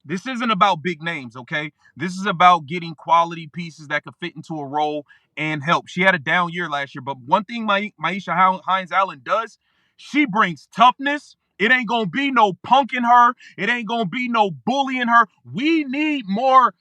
This isn't about big names, okay? This is about getting quality pieces that could fit into a role and help. She had a down year last year, but one thing Myisha Hines-Allen does, she brings toughness. It ain't gonna be no punking her. It ain't gonna be no bullying her. We need more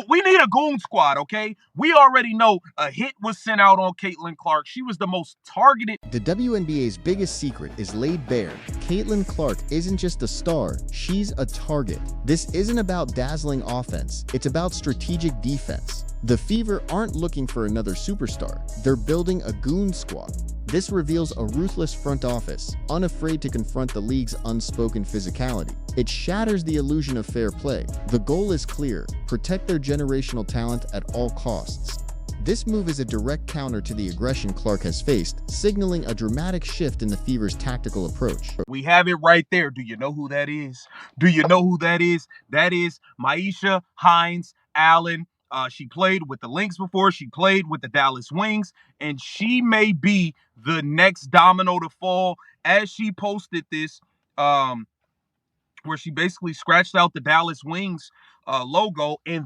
we need a goon squad, okay? We already know a hit was sent out on Caitlin Clark. She was the most targeted. The WNBA's biggest secret is laid bare. Caitlin Clark isn't just a star, she's a target. This isn't about dazzling offense, it's about strategic defense. The Fever aren't looking for another superstar, they're building a goon squad. This reveals a ruthless front office, unafraid to confront the league's unspoken physicality. It shatters the illusion of fair play. The goal is clear: protect their generational talent at all costs. This move is a direct counter to the aggression Clark has faced, signaling a dramatic shift in the Fever's tactical approach. We have it right there. Do you know who that is? Do you know who that is? That is Myisha Hines-Allen. She played with the Lynx before. She played with the Dallas Wings, and she may be the next domino to fall. As she posted this, where she basically scratched out the Dallas Wings logo, and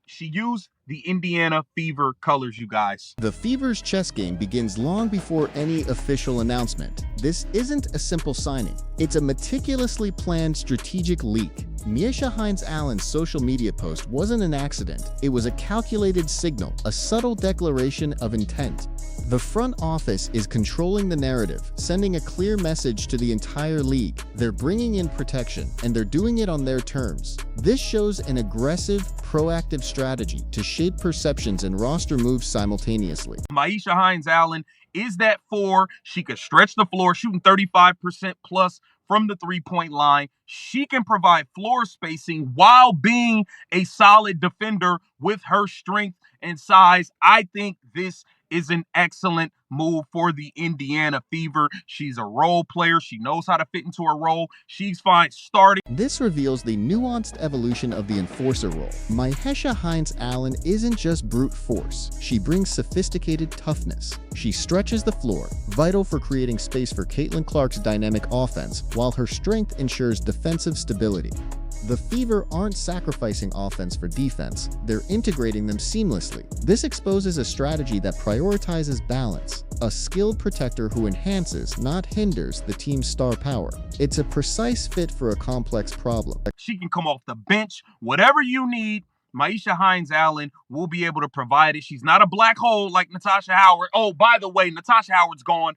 she used the Indiana Fever colors, you guys. The Fever's chess game begins long before any official announcement. This isn't a simple signing. It's a meticulously planned strategic leak. Myisha Hines-Allen's social media post wasn't an accident. It was a calculated signal, a subtle declaration of intent. The front office is controlling the narrative, sending a clear message to the entire league. They're bringing in protection, and they're doing it on their terms. This shows an aggressive, proactive strategy to shape perceptions and roster moves simultaneously. Myisha Hines-Allen is that 4. She could stretch the floor, shooting 35% plus from the three-point line. She can provide floor spacing while being a solid defender with her strength and size. I think this is an excellent move for the Indiana Fever. She's a role player. She knows how to fit into her role. She's fine starting. This reveals the nuanced evolution of the enforcer role. Myisha Hines-Allen isn't just brute force. She brings sophisticated toughness. She stretches the floor, vital for creating space for Caitlin Clark's dynamic offense, while her strength ensures defensive stability. The Fever aren't sacrificing offense for defense, they're integrating them seamlessly. This exposes a strategy that prioritizes balance, a skilled protector who enhances, not hinders, the team's star power. It's a precise fit for a complex problem. She can come off the bench, whatever you need. Myisha Hines-Allen will be able to provide it. She's not a black hole like Natasha Howard. Oh, by the way, Natasha Howard's gone.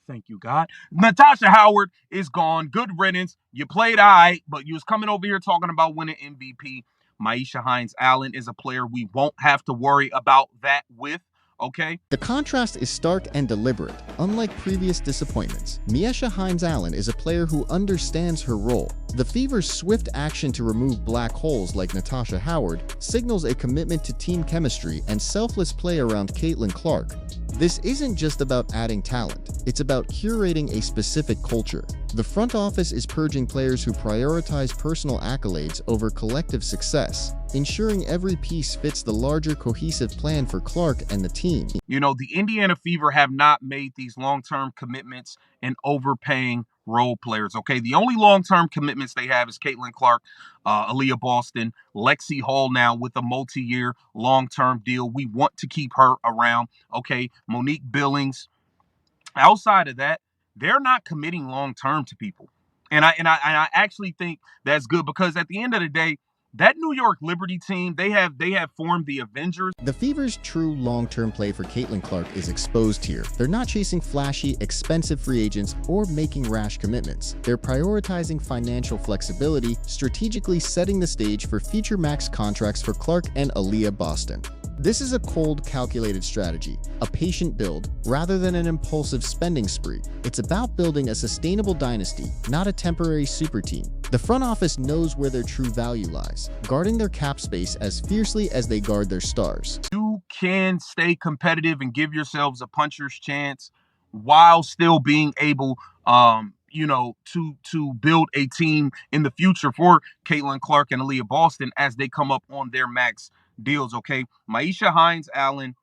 Thank you, God. Natasha Howard is gone. Good riddance. You played all right, but you was coming over here talking about winning MVP. Myisha Hines-Allen is a player we won't have to worry about that with. Okay. The contrast is stark and deliberate. Unlike previous disappointments, Myisha Hines-Allen is a player who understands her role. The Fever's swift action to remove black holes like Natasha Howard signals a commitment to team chemistry and selfless play around Caitlin Clark. This isn't just about adding talent, it's about curating a specific culture. The front office is purging players who prioritize personal accolades over collective success, ensuring every piece fits the larger cohesive plan for Clark and the team. You know, the Indiana Fever have not made these long-term commitments and overpaying role players, okay? The only long-term commitments they have is Caitlin Clark, Aaliyah Boston, Lexi Hall now with a multi-year long-term deal. We want to keep her around, okay? Monique Billings. Outside of that, they're not committing long-term to people. And I actually think that's good, because at the end of the day, that New York Liberty team, they have formed the Avengers. The Fever's true long-term play for Caitlin Clark is exposed here. They're not chasing flashy, expensive free agents or making rash commitments. They're prioritizing financial flexibility, strategically setting the stage for future max contracts for Clark and Aaliyah Boston. This is a cold, calculated strategy, a patient build, rather than an impulsive spending spree. It's about building a sustainable dynasty, not a temporary super team. The front office knows where their true value lies, guarding their cap space as fiercely as they guard their stars. You can stay competitive and give yourselves a puncher's chance while still being able, to build a team in the future for Caitlin Clark and Aaliyah Boston as they come up on their max deals. Okay, Myisha Hines-Allen,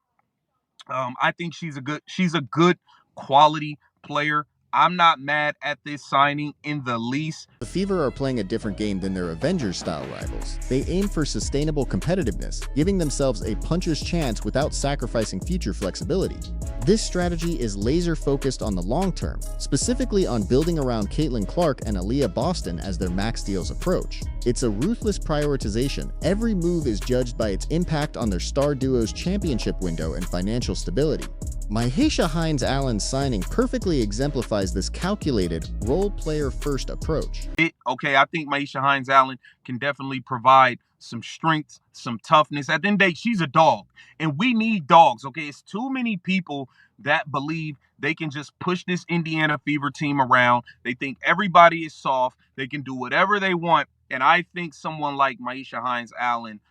I think she's a good quality player. I'm not mad at this signing in the least. The Fever are playing a different game than their Avengers-style rivals. They aim for sustainable competitiveness, giving themselves a puncher's chance without sacrificing future flexibility. This strategy is laser-focused on the long term, specifically on building around Caitlin Clark and Aaliyah Boston as their max deals approach. It's a ruthless prioritization. Every move is judged by its impact on their star duo's championship window and financial stability. Myhesha Hines-Allen's signing perfectly exemplifies this calculated, role-player-first approach. Okay, I think Myhesha Hines-Allen can definitely provide some strength, some toughness. At the end of the day, she's a dog, and we need dogs, okay? It's too many people that believe they can just push this Indiana Fever team around. They think everybody is soft. They can do whatever they want, and I think someone like Myhesha Hines-Allen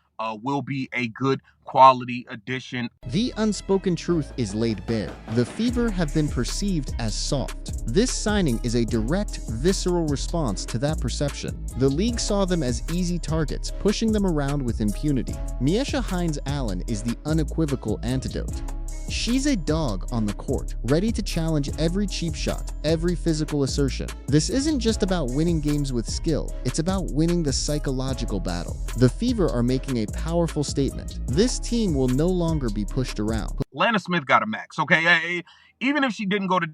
will be a good quality addition. The unspoken truth is laid bare. The Fever have been perceived as soft. This signing is a direct, visceral response to that perception. The league saw them as easy targets, pushing them around with impunity. Myhesha Hines-Allen is the unequivocal antidote. She's a dog on the court, ready to challenge every cheap shot, every physical assertion. This isn't just about winning games with skill, it's about winning the psychological battle. The Fever are making a powerful statement. This team will no longer be pushed around. Lana Smith got a max, okay? Even if she didn't go to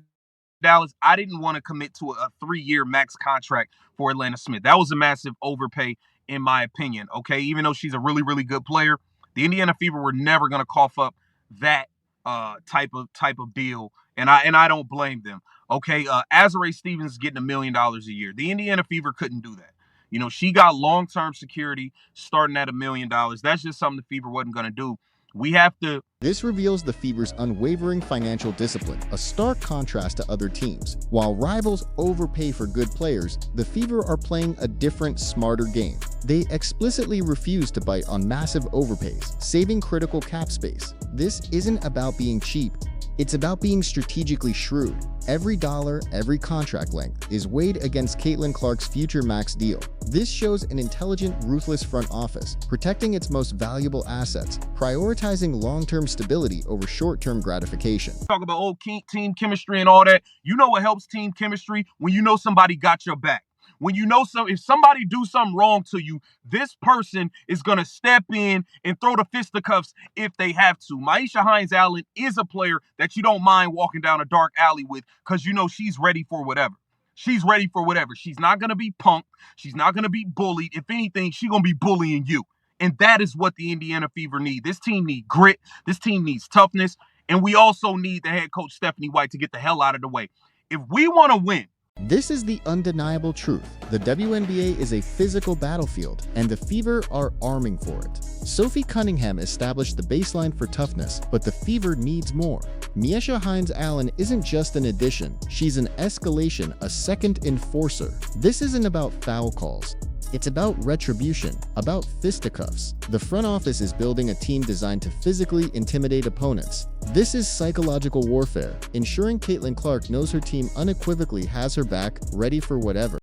Dallas, I didn't want to commit to a 3-year max contract for Atlanta Smith. That was a massive overpay, in my opinion, okay? Even though she's a really, really good player, the Indiana Fever were never going to cough up that type of deal, and I don't blame them. Okay, Azurá Stevens is getting $1 million a year. The Indiana Fever couldn't do that. You know, she got long-term security starting at $1 million. That's just something the Fever wasn't going to do. We have to. This reveals the Fever's unwavering financial discipline, a stark contrast to other teams. While rivals overpay for good players, the Fever are playing a different, smarter game. They explicitly refuse to bite on massive overpays, saving critical cap space. This isn't about being cheap. It's about being strategically shrewd. Every dollar, every contract length is weighed against Caitlin Clark's future max deal. This shows an intelligent, ruthless front office, protecting its most valuable assets, prioritizing long-term stability over short-term gratification. Talk about old team chemistry and all that. You know what helps team chemistry? When you know somebody got your back. When you know if somebody do something wrong to you, this person is going to step in and throw the fisticuffs if they have to. Myhesha Hines-Allen is a player that you don't mind walking down a dark alley with because you know she's ready for whatever. She's ready for whatever. She's not going to be punked. She's not going to be bullied. If anything, she's going to be bullying you. And that is what the Indiana Fever need. This team needs grit. This team needs toughness. And we also need the head coach, Stephanie White, to get the hell out of the way. If we want to win, this is the undeniable truth. The WNBA is a physical battlefield, and the Fever are arming for it. Sophie Cunningham established the baseline for toughness, but the Fever needs more. Myhesha Hines-Allen isn't just an addition, she's an escalation, a second enforcer. This isn't about foul calls. It's about retribution, about fisticuffs. The front office is building a team designed to physically intimidate opponents. This is psychological warfare, ensuring Caitlin Clark knows her team unequivocally has her back, ready for whatever.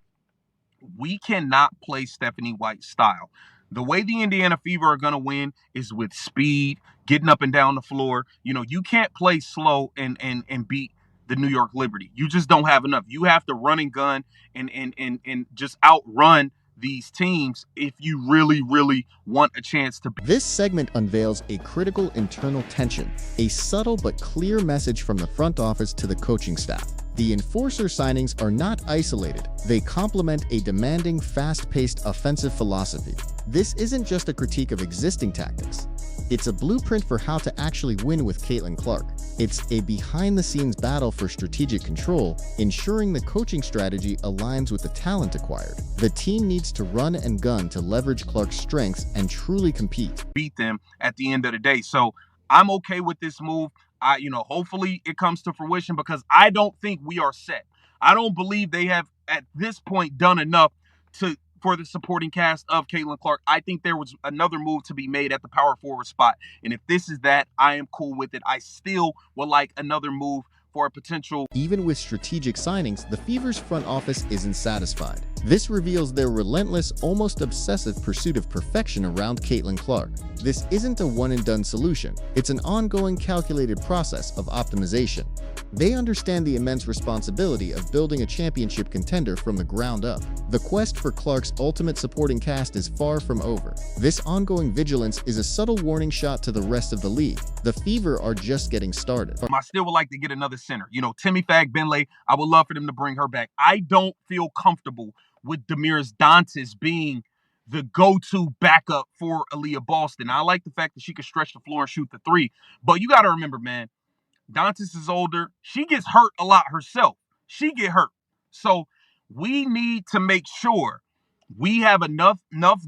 We cannot play Stephanie White's style. The way the Indiana Fever are going to win is with speed, getting up and down the floor. You know, you can't play slow and beat the New York Liberty. You just don't have enough. You have to run and gun and just outrun these teams if you really, really want a chance to. This segment unveils a critical internal tension, a subtle but clear message from the front office to the coaching staff. The enforcer signings are not isolated. They complement a demanding, fast-paced offensive philosophy. This isn't just a critique of existing tactics. It's a blueprint for how to actually win with Caitlin Clark. It's a behind-the-scenes battle for strategic control, ensuring the coaching strategy aligns with the talent acquired. The team needs to run and gun to leverage Clark's strengths and truly compete. Beat them at the end of the day. So I'm okay with this move. Hopefully it comes to fruition because I don't think we are set. I don't believe they have at this point done enough for the supporting cast of Caitlin Clark. I think there was another move to be made at the power forward spot. And if this is that, I am cool with it. I still would like another move for a potential. Even with strategic signings, the Fever's front office isn't satisfied. This reveals their relentless, almost obsessive pursuit of perfection around Caitlin Clark. This isn't a one-and-done solution. It's an ongoing, calculated process of optimization. They understand the immense responsibility of building a championship contender from the ground up. The quest for Clark's ultimate supporting cast is far from over. This ongoing vigilance is a subtle warning shot to the rest of the league. The Fever are just getting started. I still would like to get another center. Timmy Fagbenle, I would love for them to bring her back. I don't feel comfortable with Damiris Dantas being the go-to backup for Aaliyah Boston. I like the fact that she can stretch the floor and shoot the three. But you got to remember, man, Dantas is older. She gets hurt a lot herself. She get hurt. So we need to make sure we have enough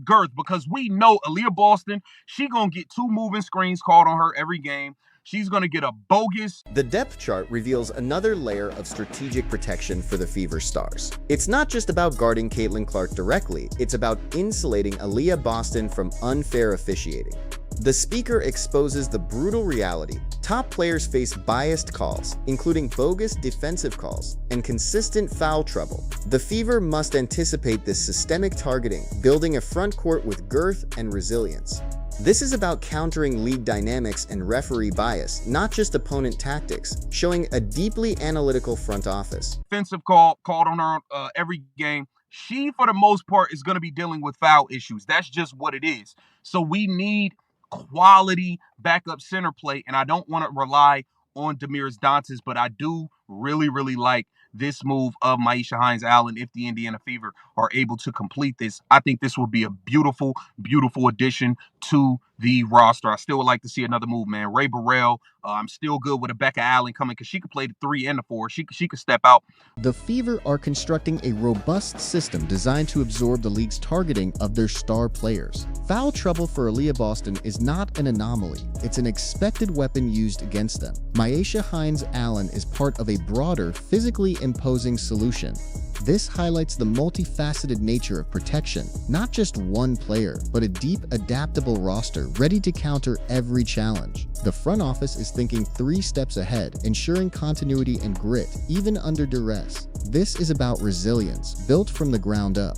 girth, because we know Aaliyah Boston, she going to get 2 moving screens called on her every game. She's going to get a bogus. The depth chart reveals another layer of strategic protection for the Fever stars. It's not just about guarding Caitlin Clark directly, it's about insulating Aaliyah Boston from unfair officiating. The speaker exposes the brutal reality. Top players face biased calls, including bogus defensive calls and consistent foul trouble. The Fever must anticipate this systemic targeting, building a front court with girth and resilience. This is about countering league dynamics and referee bias, not just opponent tactics, showing a deeply analytical front office. Defensive call called on her every game. She, for the most part, is going to be dealing with foul issues. That's just what it is. So we need quality backup center play, and I don't want to rely on Damiris Dantas, but I do really, really like this move of Myisha Hines-Allen. If the Indiana Fever are able to complete this, I think this will be a beautiful, beautiful addition to the roster. I still would like to see another move, man. Ray Burrell, I'm still good with Rebecca Allen coming, because she could play the 3 and the 4. She could step out. The Fever are constructing a robust system designed to absorb the league's targeting of their star players. Foul trouble for Aaliyah Boston is not an anomaly. It's an expected weapon used against them. Myisha Hines-Allen is part of a broader, physically imposing solution. This highlights the multifaceted nature of protection, not just one player, but a deep, adaptable roster ready to counter every challenge. The front office is thinking 3 steps ahead, ensuring continuity and grit, even under duress. This is about resilience, built from the ground up.